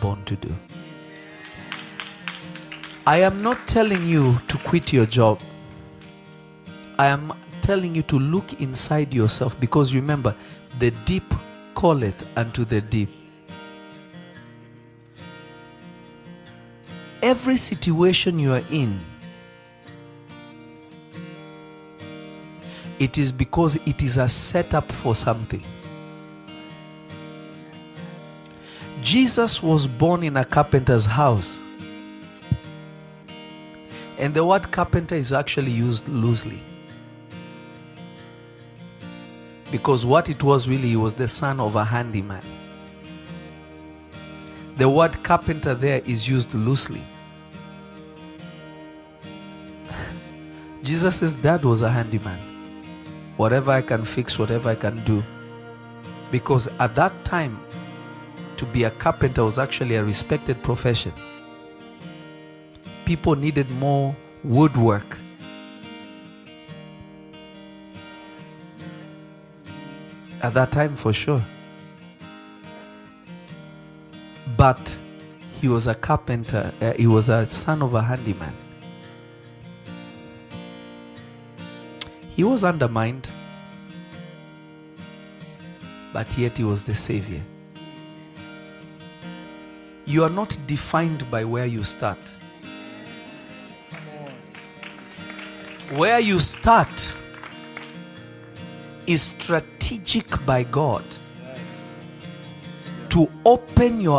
born to do. I am not telling you to quit your job. I am telling you to look inside yourself, because remember, the deep calleth unto the deep. Every situation you are in, it is because it is a setup for something. Jesus was born in a carpenter's house. And the word carpenter is actually used loosely, because what it was really, he was the son of a handyman. The word carpenter there is used loosely. Jesus' dad was a handyman. Whatever I can fix, whatever I can do. Because at that time, to be a carpenter was actually a respected profession. People needed more woodwork. At that time, for sure. But he was a carpenter. He was a son of a handyman. He was undermined, but yet he was the savior. You are not defined by where you start. Where you start is strategic by God to open your